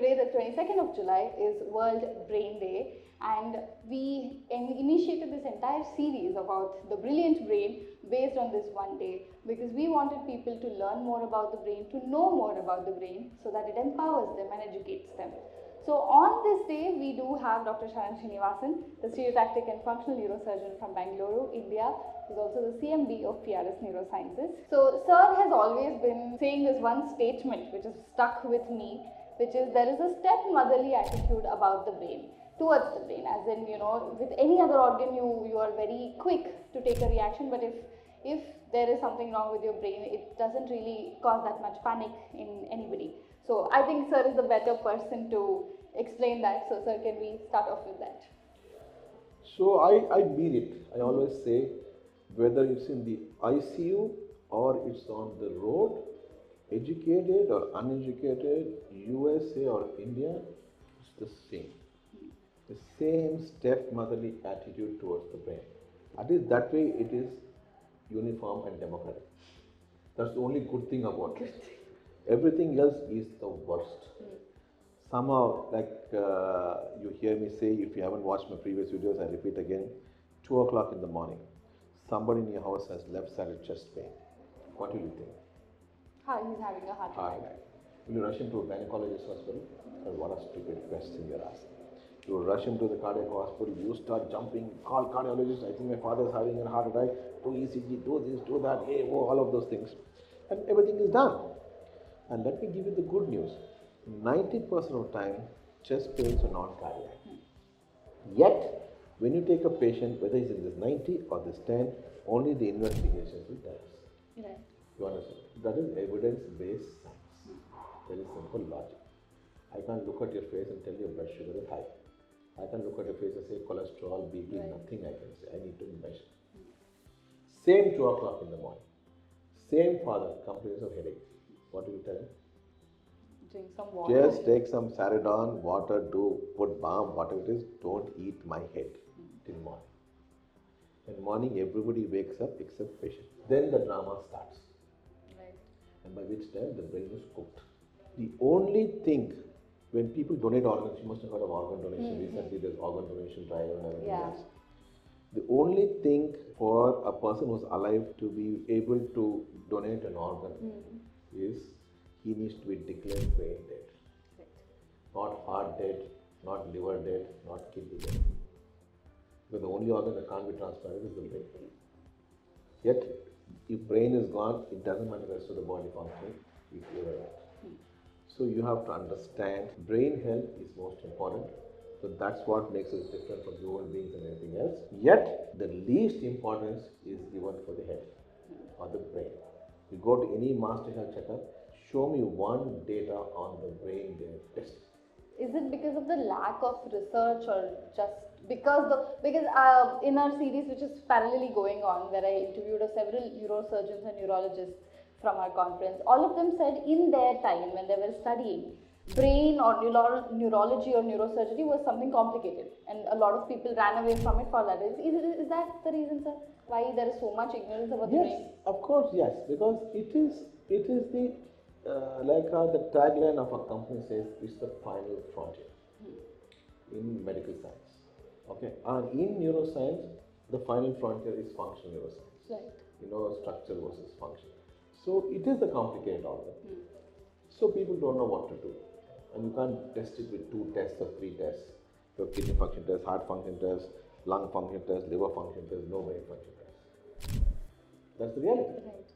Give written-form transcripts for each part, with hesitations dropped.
today, the 22nd of July, is World Brain Day, and we initiated this entire series about the brilliant brain based on this one day, because we wanted people to learn more about the brain, to know more about the brain, so that it empowers them and educates them. So on this day, we do have Dr. Sharan Srinivasan, the stereotactic and functional neurosurgeon from Bangalore, India. He's also the CMD of PRS Neurosciences. So Sir has always been saying this one statement which is stuck with me, which is there is a stepmotherly attitude about the brain, towards the brain, as in, with any other organ you are very quick to take a reaction, but if there is something wrong with your brain, it doesn't really cause that much panic in anybody. So I think Sir is the better person to explain that. So Sir, can we start off with that? So I mean it. I always say, whether it's in the ICU or it's on the road, educated or uneducated, USA or India, it's the same. The same stepmotherly attitude towards the brain. At least that way it is uniform and democratic. That's the only good thing about it. Everything else is the worst. Somehow, like you hear me say, if you haven't watched my previous videos, I repeat again, 2 o'clock in the morning, somebody in your house has left-sided chest pain. What will you think? He's having a heart attack. Will you rush him to a gynecologist hospital? Or what a stupid question you're asking. You rush him to the cardiac hospital, you start jumping, call cardiologist, I think my father's having a heart attack, do ECG, do this, do that, all of those things. And everything is done. And let me give you the good news. 90% of the time, chest pains are non-cardiac. Yet, when you take a patient, whether he's in this 90 or this 10, only the investigations will tell us. Right. You understand? That is evidence-based science. Very simple logic. I can't look at your face and tell your blood sugar is high. I can look at your face and say cholesterol, BP, nothing I can say. I need to measure. Same 2 o'clock in the morning. Same father complains of headache. What do you tell him? Drink some water. Just take some Saridon, water, put balm, whatever it is. Don't eat my head till morning. In morning, everybody wakes up except patient. Then the drama starts. Right. And by which time the brain is cooked. The only thing, when people donate organs, you must have heard of organ donation. Recently, there's organ donation drive and everything else. The only thing for a person who's alive to be able to donate an organ is he needs to be declared brain dead. Right. Not heart dead, not liver dead, not kidney dead. Because the only organ that can't be transplanted is the brain. Yet, if brain is gone, it doesn't matter the rest of the body function if you're alive. So you have to understand brain health is most important. So that's what makes us different from human beings and anything else. Yet, the least importance is given for the head or the brain. You go to any master health checkup, show me one data on the brain test. Is it because of the lack of research, or just because in our series, which is parallelly going on, where I interviewed several neurosurgeons and neurologists from our conference, all of them said in their time when they were studying, brain or neurology or neurosurgery was something complicated, and a lot of people ran away from it for that. Is that the reason, sir, why there is so much ignorance about the brain? Yes, of course, yes, because it is the the tagline of a company says, it's the final frontier in medical science. Okay, and in neuroscience, the final frontier is functional neuroscience. Right. Structure versus function. So it is the complicated organ. So people don't know what to do, and you can't test it with 2 tests or 3 tests. Your kidney function test, heart function test, lung function test, liver function test, no brain function test. That's the reality. Right.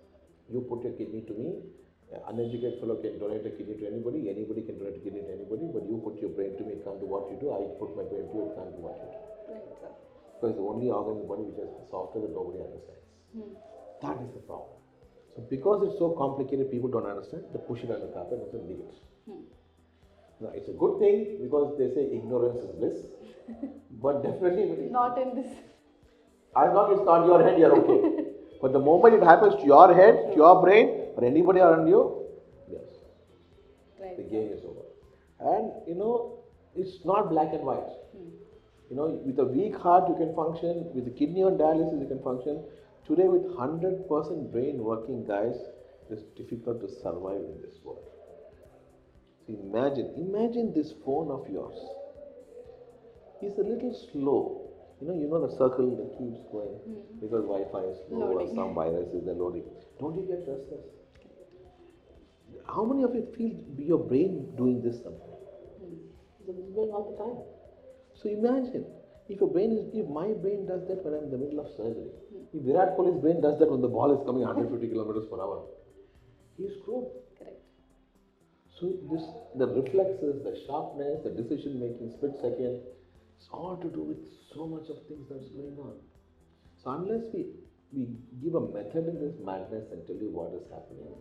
You put your kidney to me. Uneducated fellow can donate a kidney to anybody can donate a kidney to anybody, but you put your brain to me, it can't do what you do. I put my brain to you, it can't do what you do. Right, sir. Because the only organ in the body which has software that nobody understands. That is the problem. So because it's so complicated, people don't understand, they push it under the carpet and say, leave it. Now it's a good thing because they say ignorance is bliss, but definitely not in this. As long as it's not your head, you're okay. But the moment it happens to your head, to your brain, or anybody around you, yes, Right. the game is over. And it's not black and white. With a weak heart you can function, with a kidney on dialysis you can function. Today with 100% brain working, guys, it's difficult to survive in this world. Imagine this phone of yours is a little slow. You know the circle that keeps going because Wi-Fi is slow or Loading. some viruses are loading. Don't you get restless? How many of you feel your brain doing this something? It's going all the time. So imagine if my brain does that when I'm in the middle of surgery, if Virat Kohli's brain does that when the ball is coming 150 kilometers per hour, he's screwed. Correct. So the reflexes, the sharpness, the decision making, split second, it's all to do with so much of things that's going on. So unless we give a method in this madness and tell you what is happening,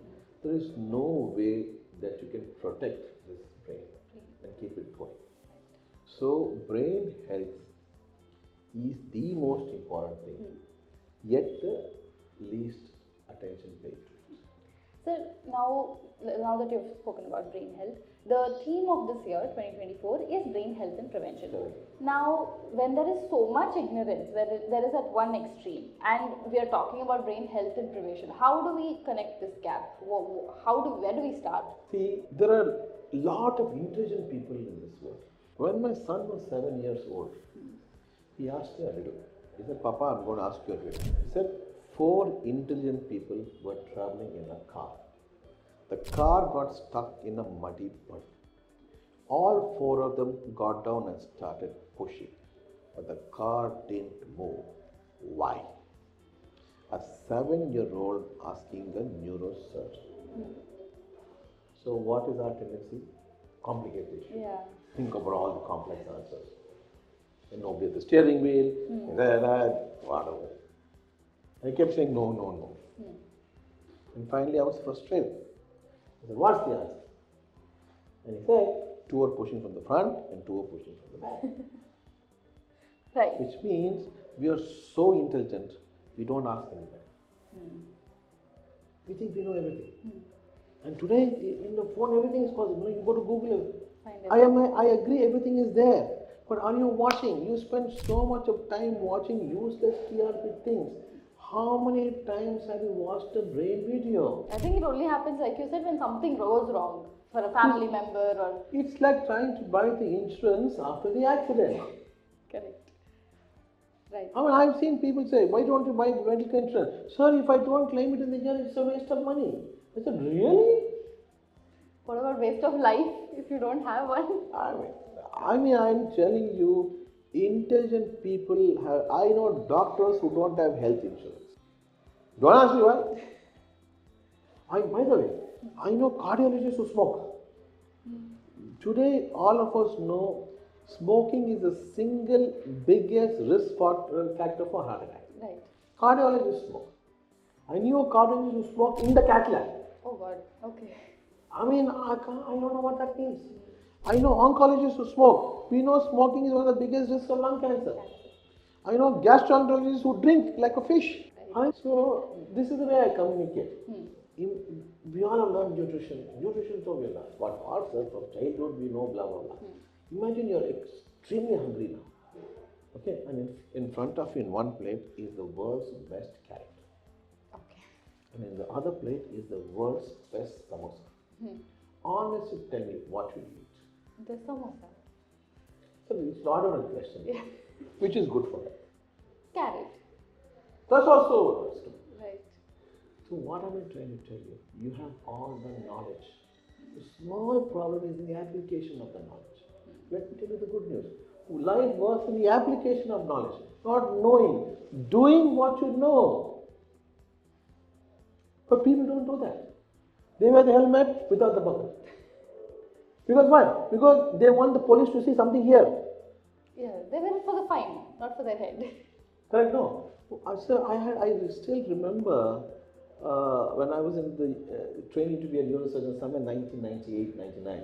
there is no way that you can protect this brain and keep it going. So brain health is the most important thing, yet the least attention paid to it. So now that you've spoken about brain health, the theme of this year, 2024, is brain health and prevention. Correct. Now, when there is so much ignorance, there is at one extreme, and we are talking about brain health and prevention, how do we connect this gap? Where do we start? See, there are a lot of intelligent people in this world. When my son was 7 years old, he asked me a riddle. He said, Papa, I'm going to ask you a riddle. He said, 4 intelligent people were traveling in a car. The car got stuck in a muddy pit. All 4 of them got down and started pushing, but the car didn't move. Why? A 7-year-old asking a neurosurgeon. So what is our tendency? Complicate the issue. Yeah. Think about all the complex answers. And nobody at the steering wheel, whatever. I kept saying no. And finally I was frustrated. I said, what's the answer? And he said, 2 are pushing from the front and 2 are pushing from the back. Right. Which means we are so intelligent, we don't ask anybody. We think we know everything. And today, in the phone, everything is possible. You go to Google. I agree, everything is there. But are you watching? You spend so much of time watching useless TRP things. How many times have you watched a brain video? I think it only happens, like you said, when something goes wrong for a family member or... It's like trying to buy the insurance after the accident. Correct. Right. I mean, I've seen people say, why don't you buy medical insurance? Sir, if I don't claim it in the year, it's a waste of money. I said, really? What about waste of life if you don't have one? I mean, I'm telling you, intelligent people have, I know doctors who don't have health insurance. Don't ask me why. By the way, I know cardiologists who smoke. Today, all of us know smoking is the single biggest risk factor for heart attack. Right. Cardiologists smoke. I knew a cardiologist who smoked in the cath lab. Oh God, okay. I mean, I don't know what that means. I know oncologists who smoke. We know smoking is one of the biggest risks of lung cancer. I know gastroenterologists who drink like a fish. So this is the way I communicate. We all have learned nutrition. Nutrition so we learn. But also from childhood we know blah blah blah. Imagine you're extremely hungry now. Okay, and in front of you in one plate is the world's best carrot. Okay. And in the other plate is the world's best samosa. Honestly, tell me what will you eat? The samosa. So it's not a question. Yeah. Which is good for you? Carrot. That's also a question. Right. So what am I trying to tell you? You have all the knowledge. The small problem is in the application of the knowledge. Let me tell you the good news. Life works in the application of knowledge, not knowing, doing what you know. But people don't do that. They wear the helmet without the buckle. Because why? Because they want the police to see something here. Yeah, they wear it for the fine, not for their head. Correct? No. So I still remember when I was in the training to be a neurosurgeon somewhere 1998, 99.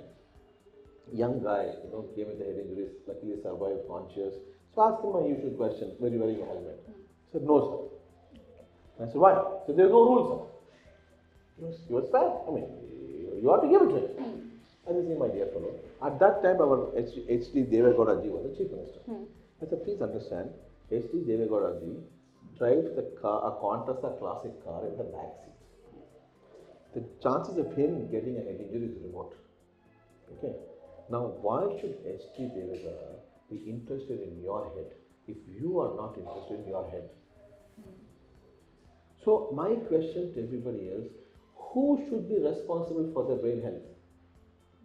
Young guy, came with the head injuries, luckily survived conscious. So I asked him my usual question, were you wearing a helmet? He said, no, sir. I said, why? He said, there's no rules, sir. He was fair. I mean, you have to give it to him. I said, my dear fellow, at that time our H.D. Devegowdaji was the chief minister. I said, please understand, H.D. Devegowdaji drives a Contessa classic car in the back seat. The chances of him getting a head injury is remote. Okay. Now, why should ST Devega be interested in your head if you are not interested in your head? So, my question to everybody is, who should be responsible for their brain health?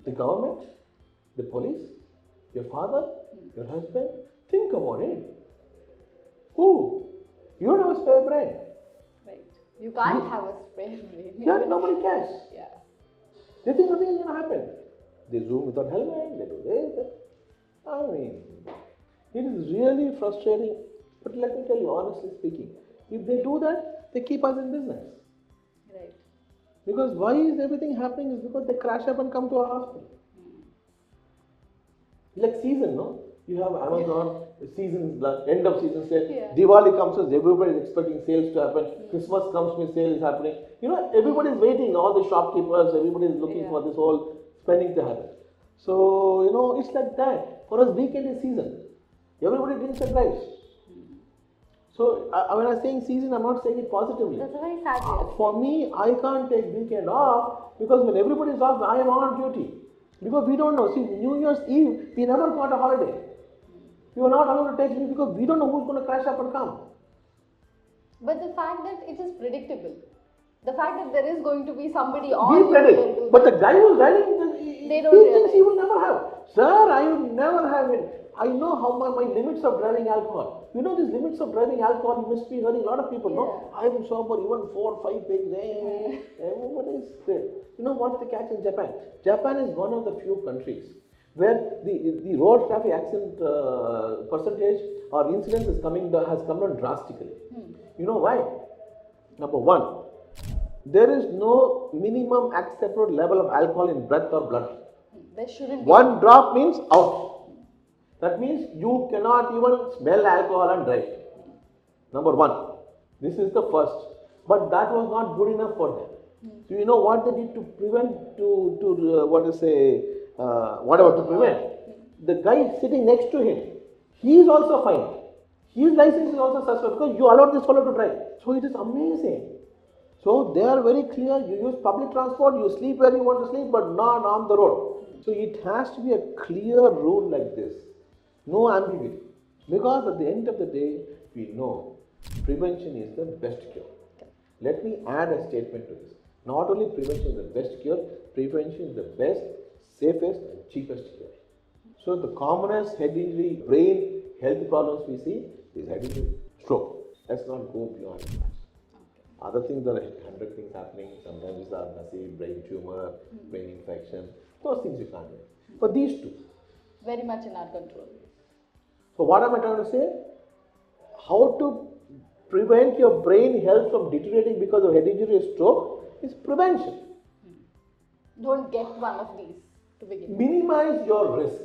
The government? The police? Your father? Your husband? Think about it. Who? You don't have a spare brain. Right. You can't have a spare brain. Yeah, nobody cares. Yeah. They think nothing is going to happen. They zoom without helmet, they do this. I mean, it is really frustrating. But let me tell you, honestly speaking, if they do that, they keep us in business. Right. Because why is everything happening is because they crash up and come to our hospital. Like season, no? You have Amazon, season, end of season sale. Yeah. Diwali comes, everybody is expecting sales to happen. Christmas comes, when sale is happening. You know, everybody is waiting. All the shopkeepers, everybody is looking for this whole spending to happen. So, you know, it's like that. For us, weekend is season. Everybody drinks and drives. So, when I'm saying season, I'm not saying it positively. That's a very sad reality. For me, I can't take weekend off because when everybody is off, I am on duty. Because we don't know. See, New Year's Eve, we never got a holiday. We were not allowed to take leave because we don't know who's going to crash up and come. But the fact that it is predictable, the fact that there is going to be somebody on We predict. But the guy who's running, They don't he realize. thinks he will never have. Sir, I will never have it. I know how my limits of driving alcohol. You know these limits of driving alcohol, you must be hearing a lot of people, no? I am sober even 4 or 5 days. Everybody is dead. You know what's the catch in Japan? Japan is one of the few countries where the road traffic accident percentage or incidence has come down drastically. You know why? Number one, there is no minimum acceptable level of alcohol in breath or blood. There shouldn't be. One drop means out. That means you cannot even smell alcohol and drive. Number one. This is the first. But that was not good enough for them. So you know what they did to prevent, whatever to prevent? The guy sitting next to him, he is also fined. His license is also suspended because you allowed this fellow to drive. So it is amazing. So they are very clear. You use public transport, you sleep where you want to sleep, but not on the road. So it has to be a clear rule like this. No ambiguity. Because at the end of the day, we know prevention is the best cure. Let me add a statement to this. Not only prevention is the best cure, prevention is the best, safest and cheapest cure. So the commonest head injury, brain health problems we see is head injury, stroke. Let's not go beyond that. Other things, there are 100 things happening. Sometimes it's a massive brain tumor, brain infection. Those things you can't do. But these two, very much in our control. So what am I trying to say? How to prevent your brain health from deteriorating because of head injury or stroke is prevention. Don't get one of these to begin with. Minimize your risk.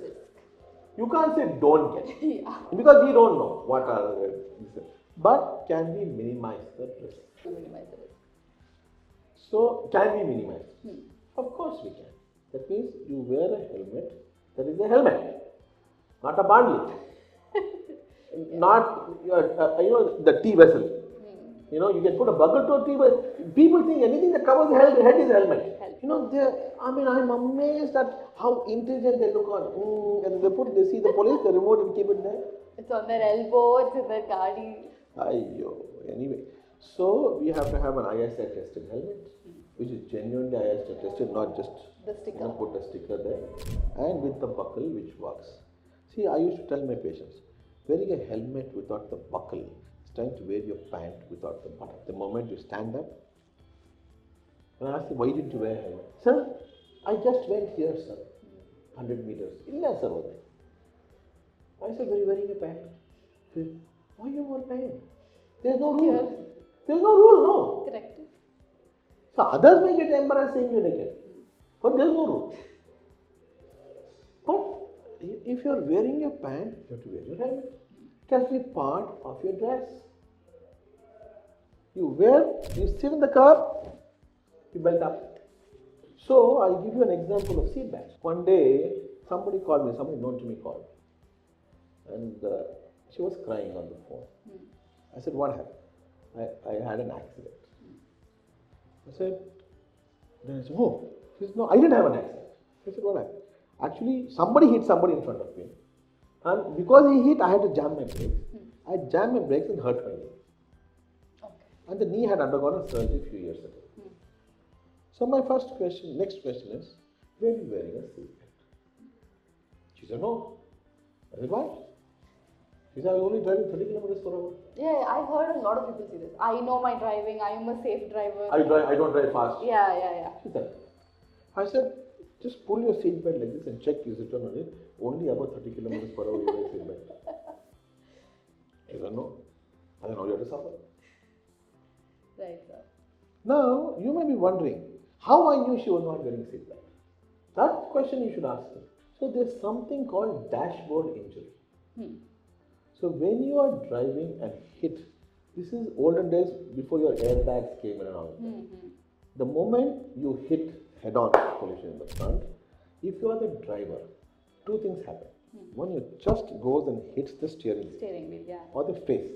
You can't say don't get. Yeah. Because we don't know what are the risks. But can we minimize the risk? To minimize the risk. So can we minimize? Of course we can. That means you wear a helmet. That is a helmet, not a bandage. Not the tea vessel. You know, you can put a bucket to a tea vessel. People think anything that covers the head is a helmet. You know, I'm amazed at how intelligent they look on. And they see the police, they remove and keep it there. It's on their elbow, it's in their gadi. Anyway, so we have to have an ISI tested helmet, which is genuinely ISI tested, not just the sticker. Put a sticker there, and with the buckle which works. See, I used to tell my patients, wearing a helmet without the buckle is trying to wear your pant without the button. The moment you stand up, and I asked him, why didn't you wear a helmet? Sir, I just went here, sir, 100 meters. Illa, sir, I said, were you wearing a pant? He said, why you wear pant? There's no rule. There's no rule, no. Correct. So others may get embarrassed saying you naked, but there's no rule. But if you're wearing your pant, you have to wear your helmet. It has to be part of your dress. You sit in the car, you belt up. So I'll give you an example of seat belts. One day, somebody known to me called. And she was crying on the phone. I said, what happened? I had an accident. I said, oh, she said, no, I didn't have an accident. I said, what happened? Actually, somebody hit somebody in front of me. And because he hit, I had to jam my brakes. I jammed my brakes and hurt my knee. Okay. And the knee had undergone a surgery a few years ago. So my next question is, were you wearing a seatbelt? She said, no. I said, why? She said, I was only driving 30 kilometers per hour. Yeah, I've heard a lot of people say this. I know my driving, I am a safe driver. I don't drive fast. Yeah. She said, I said, just pull your seatbelt like this and check is it on it. Only about 30 kilometers per hour you wear seatbelt. She said, no. I said, now you have to suffer. Right, sir. Now, you may be wondering, how I knew she was not wearing seatbelt? That question you should ask her. So there's something called dashboard injury. So when you are driving and hit, this is olden days before your airbags came in and all. The moment you hit head-on collision in the front, if you are the driver, two things happen. One, your chest goes and hits the steering wheel, yeah. or the face.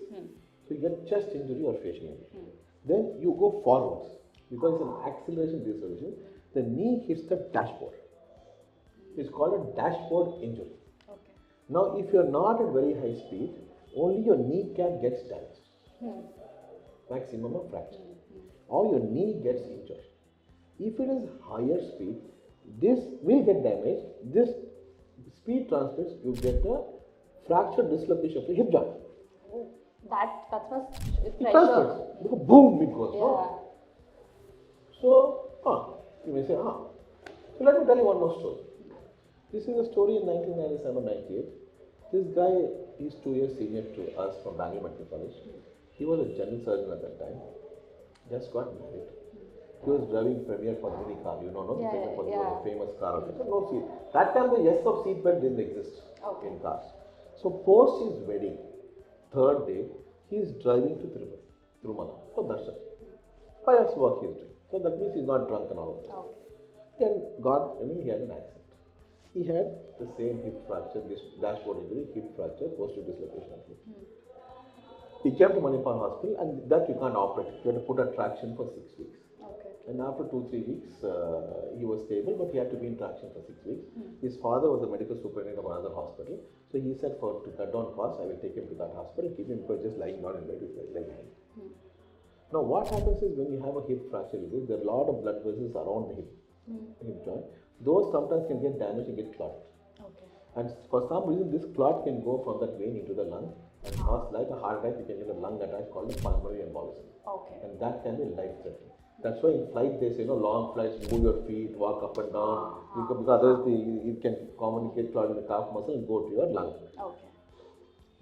So you get chest injury or facial injury. Then you go forwards because it's an acceleration deceleration. The knee hits the dashboard. It's called a dashboard injury. Okay. Now, if you're not at very high speed, only your kneecap gets damaged. Maximum of fracture. Or your knee gets injured. If it is higher speed, this will get damaged. This speed transfers, you get a fracture dislocation of the hip joint. Oh, that must It transfers. Because boom, it goes. Yeah. No? So, you may say, So let me tell you one more story. This is a story in 1997-98. This guy is 2 years senior to us from Bangalore Medical College. He was a general surgeon at that time. Just got married. He was driving Premier Padmini car. You know, no? Premier Padmini was a famous car. So no seat. That time the yes of seatbelt didn't exist in cars. So post his wedding, third day, he is driving to Tirumala for darshan. 5 hours work he is doing. So that means he is not drunk and all of that. He had an accident. He had the same hip fracture, this dashboard injury, hip fracture, posterior dislocation of hip. He came to Manipal hospital and that you can't operate. You have to put a traction for 6 weeks. And after 2-3 weeks, he was stable, but he had to be in traction for 6 weeks. His father was a medical superintendent of another hospital. So he said, to cut down costs, I will take him to that hospital, keep him just lying down in bed with leg hanging. Now, what happens is when you have a hip fracture, there are a lot of blood vessels around the hip joint. Those sometimes can get damaged and get clotted. And for some reason, this clot can go from that vein into the lung and cause like a heart attack. You can get a lung attack called a pulmonary embolism. And that can be life-threatening. That's why in flight they say, long flights, move your feet, walk up and down, because otherwise it can communicate clot in the calf muscle and go to your lung.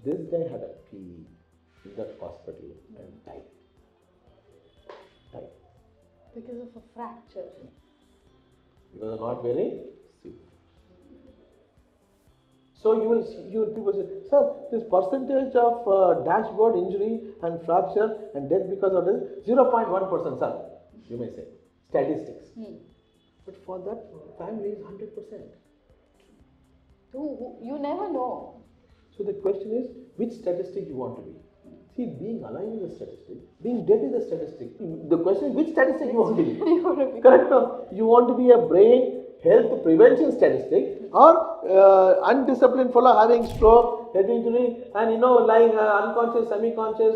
This guy had a PE in that hospital and died. Because of a fracture. Because of not wearing seat. So you will people say, sir, this percentage of dashboard injury and fracture and death because of this 0.1%, sir. You may say statistics. But for that family is 100%. You never know. So the question is, which statistic you want to be? See, being alive is a statistic, being dead is a statistic. The question is, which statistic you want to be? Correct? No? You want to be a brain health prevention statistic or undisciplined fellow having stroke, head injury and lying unconscious, semi-conscious,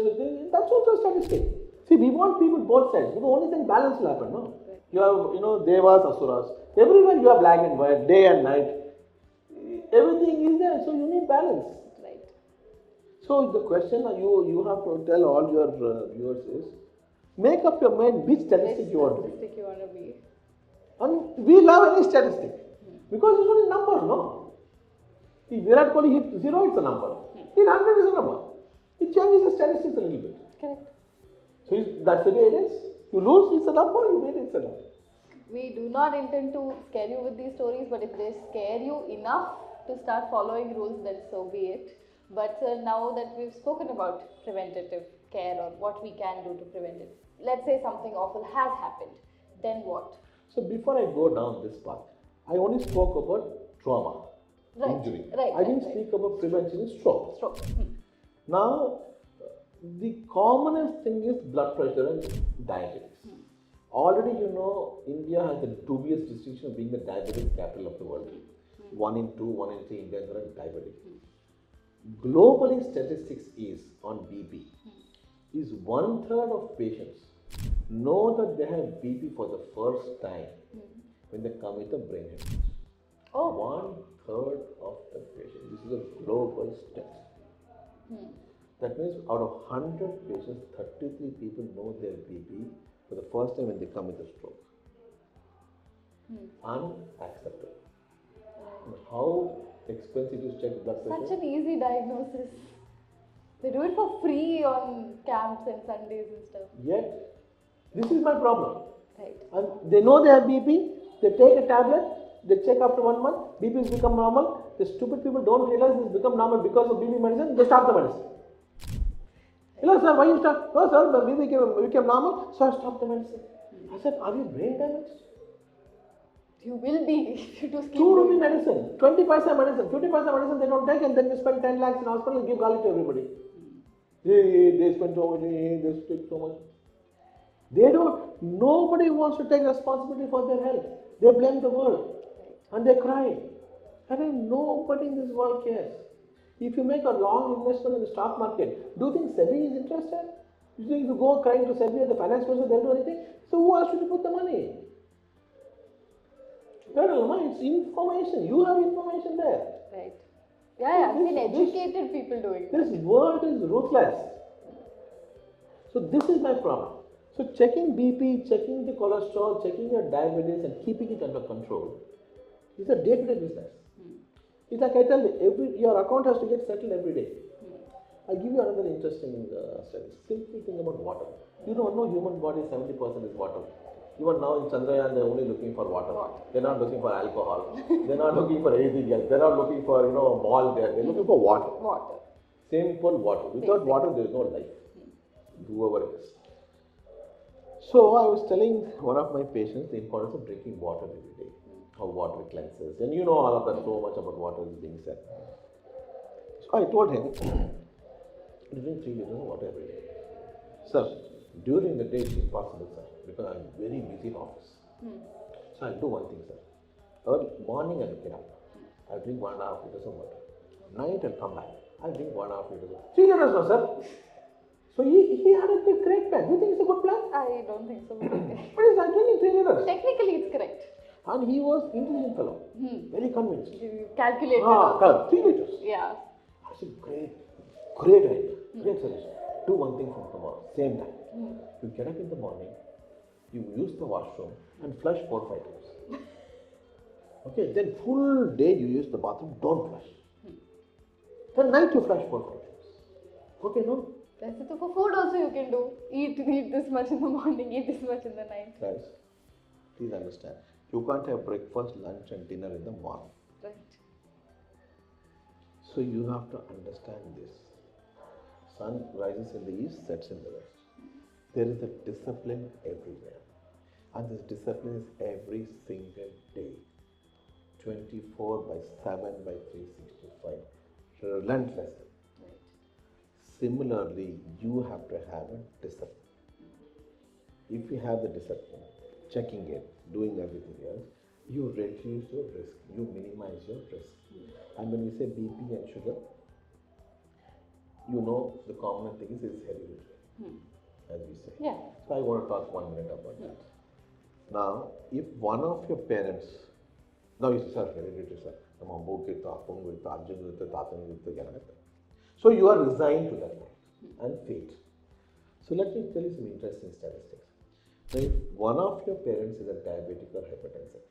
that's also a statistic. See, we want people both sides. The only thing balance will happen, no? You have, devas, asuras. Everywhere you have black and white, day and night. Everything is there, so you need balance. Right. So the question you have to tell all your viewers is, make up your mind which statistic you want to be. And we love any statistic because it's only number, no? If Virat Kohli hit 0, it's a number. Hit 100 is a number. It changes the statistics a little bit. Correct. So that's the way it is. You lose, it's a number. You win, it's a number. We do not intend to scare you with these stories, but if they scare you enough to start following rules, then so be it. But now that we've spoken about preventative care or what we can do to prevent it, let's say something awful has happened, then what? So before I go down this path, I only spoke about trauma, injury. I didn't speak about prevention of stroke. Now, the commonest thing is blood pressure and diabetes. Already India has the dubious distinction of being the diabetes capital of the world. 1 in 2, 1 in 3 Indians are diabetic. Globally, statistics is on BP is 1/3 of patients know that they have BP for the first time when they come with a brain hemorrhage. Oh. 1/3 of the patients. This is a global stat. That means out of 100 patients, 33 people know their BP for the first time when they come with a stroke. Unacceptable. How expensive is check blood pressure? Such an easy diagnosis. They do it for free on camps and Sundays and stuff. Yet, this is my problem. Right. And they know they have BP, they take a tablet, they check after 1 month, BP has become normal. The stupid people don't realize this has become normal because of BP medicine, they stop the medicine. Hello sir, why you stop? No sir, the BP became normal, so I stopped the medicine. I said, are you brain damaged? You will be if you do keep 2 rupee medicine, 20 paisa medicine, 50 paisa medicine they don't take, and then you spend 10 lakhs in hospital and give garlic to everybody. They spend so much, they take so much. They don't, nobody wants to take responsibility for their health. They blame the world and they cry. And nobody in this world cares. If you make a long investment in the stock market, do you think SEBI is interested? You think if you go crying to SEBI and the finance minister, they'll do anything? So who asked you to put the money? It's information. You have information there. Right. Yeah, I've seen educated people doing this. This world is ruthless. So this is my problem. So checking BP, checking the cholesterol, checking your diabetes and keeping it under control is a day-to-day business. It's like I tell you, your account has to get settled every day. I'll give you another interesting study. Simple thing about water. You don't know human body 70% is water. Even now in Chandrayaan, they're only looking for water. They're not looking for alcohol. They're not looking for anything else. They're not looking for, malt there. They're looking for water. Water. Simple water. Without water, there is no life. Whoever it is. So I was telling one of my patients the importance of drinking water every day. How water cleanses. And you know all of that, so much about water is being said. So I told him, you drink 3 liters of water every day. Sir, during the day it's impossible, sir, because I'm very busy in office. So I'll do one thing, sir. Early morning I'll get up. I'll drink 1.5 liters of water. Night I'll come back. I'll drink 1.5 liters of water. 3 liters, no, sir. So he had a great plan. Do you think it's a good plan? I don't think so. But he's drinking 3 liters. Technically it's correct. And he was intelligent fellow. Very convinced. You calculated. 3 liters. Yeah. I said, great idea. Great solution. Do one thing from tomorrow. Same time. You get up in the morning, you use the washroom and flush 4 or 5 times. Okay, then full day you use the bathroom, don't flush. Then night you flush 4 or 5 times. Okay, no? That's it. For food also you can do. Eat this much in the morning, eat this much in the night. Guys, please understand. You can't have breakfast, lunch and dinner in the morning. Right. So you have to understand this. Sun rises in the east, sets in the west. There is a discipline everywhere. And this discipline is every single day. 24/7 by 365. Relentlessly. Right. Similarly, you have to have a discipline. If you have the discipline, checking it, doing everything else, you reduce your risk, you minimize your risk. And when we say BP and sugar, the common thing is hereditary, as we say. Yeah. So I want to talk 1 minute about that. Now, if one of your parents, now you say, sir, hereditary, sir. So you are resigned to that and fate. So let me tell you some interesting statistics. Now, if one of your parents is a diabetic or hypertensive,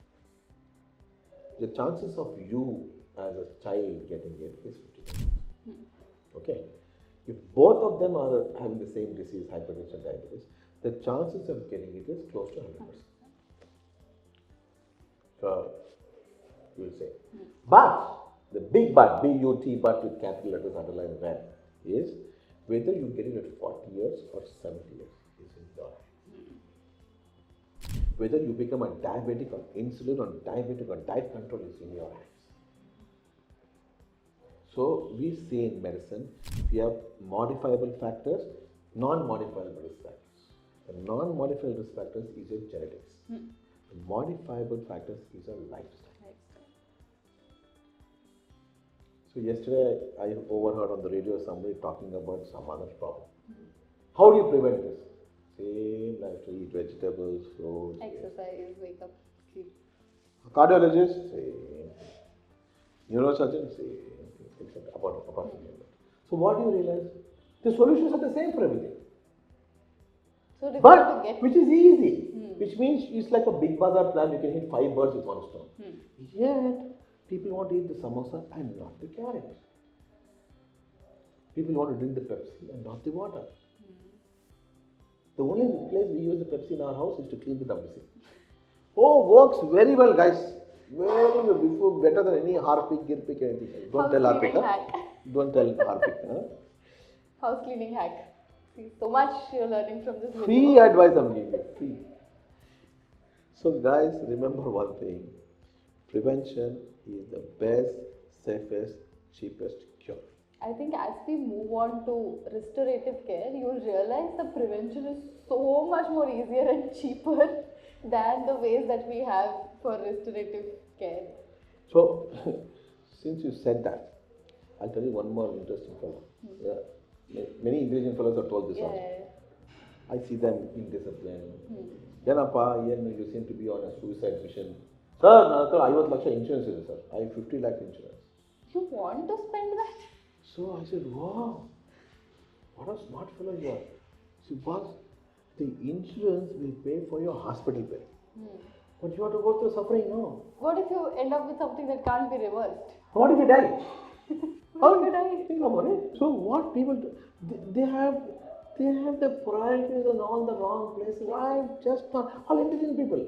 the chances of you as a child getting it is 50%. Okay. If both of them are having the same disease, hypertension, diabetes, the chances of getting it is close to 100%. So, you will say. But, the big but, B-U-T, but with capital letters underlined red, is whether you get it at 40 years or 70 years is in your hands. Whether you become a diabetic on insulin or diabetic on diet control is in your hands. So, we say in medicine, we have modifiable factors, non-modifiable risk factors. The non-modifiable risk factors is your genetics. The modifiable factors is your lifestyle. So yesterday I overheard on the radio somebody talking about some other problem. How do you prevent this? Same like to eat vegetables, fruits. Exercise, wake up, sleep. Cardiologist, same. Neurosurgeon, same. Except apart from that. So what do you realize? The solutions are the same for everything. So difficult to But get. which is easy, which means it's like a big bazaar plan. You can hit 5 birds with 1 stone. Yet people want to eat the samosa and not the carrot. People want to drink the Pepsi and not the water. The only place we use the Pepsi in our house is to clean the WC. Oh, works very well, guys. Very well, before better than any Harpic, Girpic, anything. Don't tell Harpic, huh? Don't tell Harpic, huh? House cleaning hack. See, so much you're learning from this video. Free advice I'm giving you, free. So guys, remember one thing. Prevention is the best, safest, cheapest cure. I think as we move on to restorative care, you will realize the prevention is so much more easier and cheaper than the ways that we have for restorative care. So, since you said that, I'll tell you one more interesting fellow. Yeah. Many intelligent fellows are told this also. I see them in discipline. Yanappa, you seem to be on a suicide mission. Sir, I have 50 lakhs insurance, sir. I have 50 lakhs insurance. You want to spend that? So I said, wow, what a smart fellow you are. See, boss, the insurance will pay for your hospital bill. But you have to go through suffering, no? What if you end up with something that can't be reversed? What if you die? What if you die? Think about it. So what people do, they have the priorities in all the wrong places. I just not all intelligent people,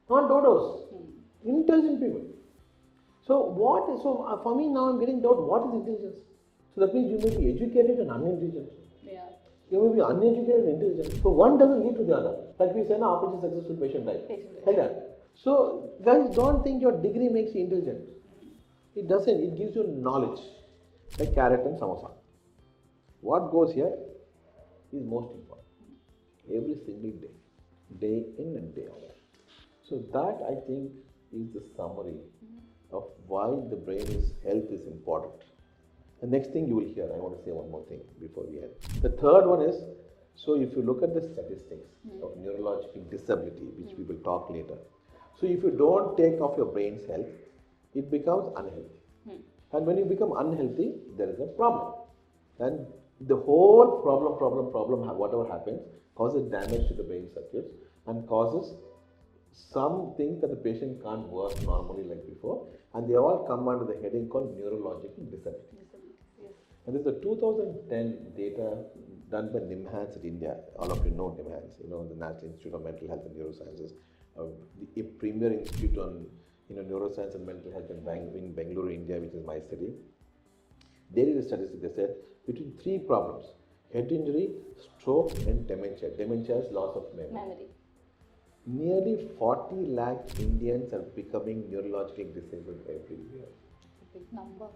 not dodos, intelligent people. So for me now I'm getting doubt. What is intelligence? So that means you may be educated and unintelligent. Yeah. You may be uneducated and intelligent. So one doesn't lead to the other. Like we say, now opposite successful patient died. Like that. So guys, don't think your degree makes you intelligent. It doesn't. It gives you knowledge. Like carrot and samosa. What goes here is most important. Every single day. Day in and day out. So that I think is the summary of why the brain's health is important. The next thing you will hear, I want to say one more thing before we end. The third one is, so if you look at the statistics of neurological disability, which we will talk later. So if you don't take off your brain's health, it becomes unhealthy. And when you become unhealthy, there is a problem. And the whole problem, whatever happens, causes damage to the brain circuits and causes some things that the patient can't work normally like before, and they all come under the heading called neurological disability. And this is the 2010 data done by NIMHANS in India. All of you know NIMHANS, the National Institute of Mental Health and Neurosciences, the premier institute on neuroscience and mental health in Bangalore, India, which is my city. They did a statistic. They said between 3 problems: head injury, stroke, and dementia. Dementia is loss of memory. Nearly 40 lakh Indians are becoming neurologically disabled every year. It's a big number.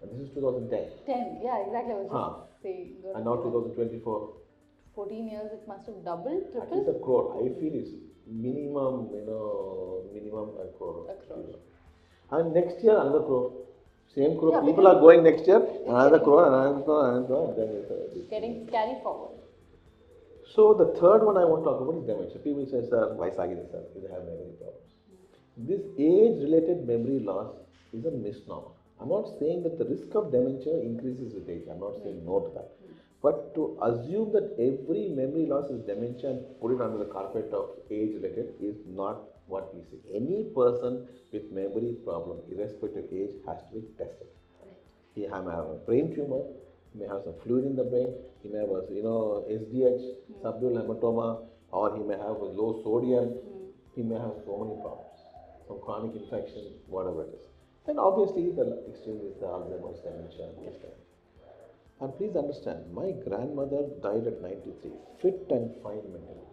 And this is 2010. 10, yeah, exactly. I was just saying. And now 2024. 14 years, it must have doubled, At tripled. least a crore. I feel it's minimum a crore. And next year another crore. Same crore. Yeah, people are going next year, another crore, another crore, and then it's getting carry forward. So the third one I want to talk about is dementia. People say, sir, vaisagide sir, they have memory problems. This age-related memory loss is a misnomer. I'm not saying that the risk of dementia increases with age. I'm not saying no to that. But to assume that every memory loss is dementia and put it under the carpet of age-related is not what we see. Any person with memory problem, irrespective of age, has to be tested. He may have a brain tumor, he may have some fluid in the brain, he may have a SDH, subdural hematoma, or he may have a low sodium, he may have so many problems, some chronic infection, whatever it is. And obviously the extreme is the Alzheimer's, dementia, and this kind. And please understand, my grandmother died at 93, fit and fine mentally.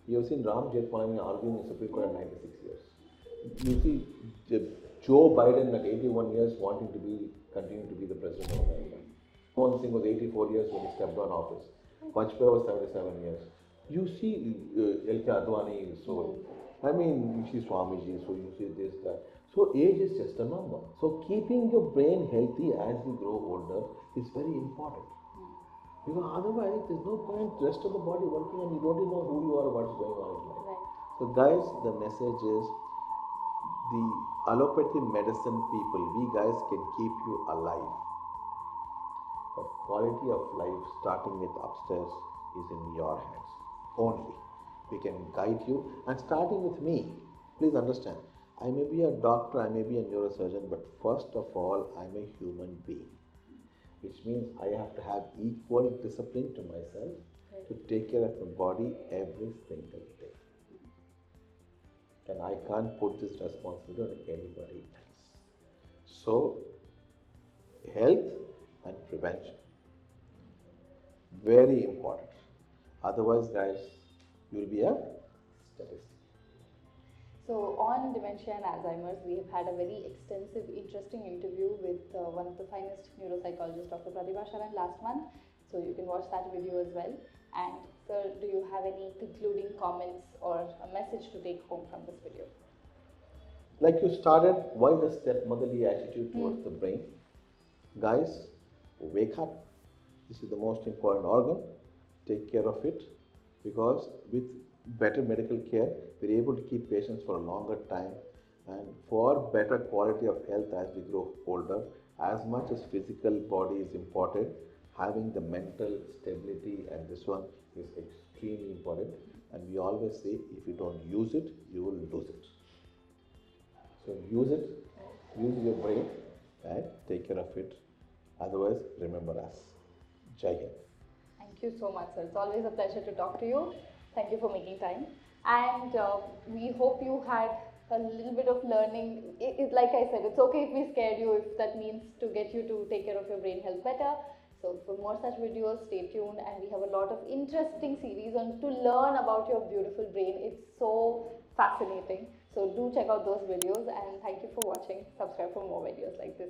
You have seen Ram Jethmalani arguing in Supreme Court at 96 years. You see Joe Biden at 81 years wanting to continue to be the president of America. Manmohan Singh was 84 years when he stepped on office. Vajpayee was 77 years. You see L.K. Advani, so, I mean, you see Swamiji, so you see this, that. So age is just a number. So keeping your brain healthy as you grow older is very important. Because otherwise, there's no point rest of the body working and you don't even know who you are, what's going on in life. Right. So guys, the message is the allopathy medicine people, we guys can keep you alive. But quality of life starting with upstairs is in your hands only. We can guide you and starting with me. Please understand, I may be a doctor, I may be a neurosurgeon, but first of all, I'm a human being. Which means I have to have equal discipline to myself to take care of my body every single day. And I can't put this responsibility on anybody else. So, health and prevention, very important. Otherwise, guys, you will be a statistic. So on dementia and Alzheimer's, we have had a very extensive, interesting interview with one of the finest neuropsychologists, Dr. Pratibha Sharan, last month. So you can watch that video as well. And sir, do you have any concluding comments or a message to take home from this video? Like you started, why the stepmotherly attitude towards the brain? Guys, wake up. This is the most important organ. Take care of it, because with better medical care, we're able to keep patients for a longer time, and for better quality of health as we grow older. As much as physical body is important, having the mental stability and this one is extremely important. And we always say, if you don't use it, you will lose it. So use it, use your brain and take care of it. Otherwise, remember us. Jai Hind. Thank you so much, sir. It's always a pleasure to talk to you. Thank you for making time. And we hope you had a little bit of learning. Like I said, it's okay if we scared you, if that means to get you to take care of your brain health better. So for more such videos, stay tuned. And we have a lot of interesting series on to learn about your beautiful brain. It's so fascinating. So do check out those videos, and thank you for watching. Subscribe for more videos like this.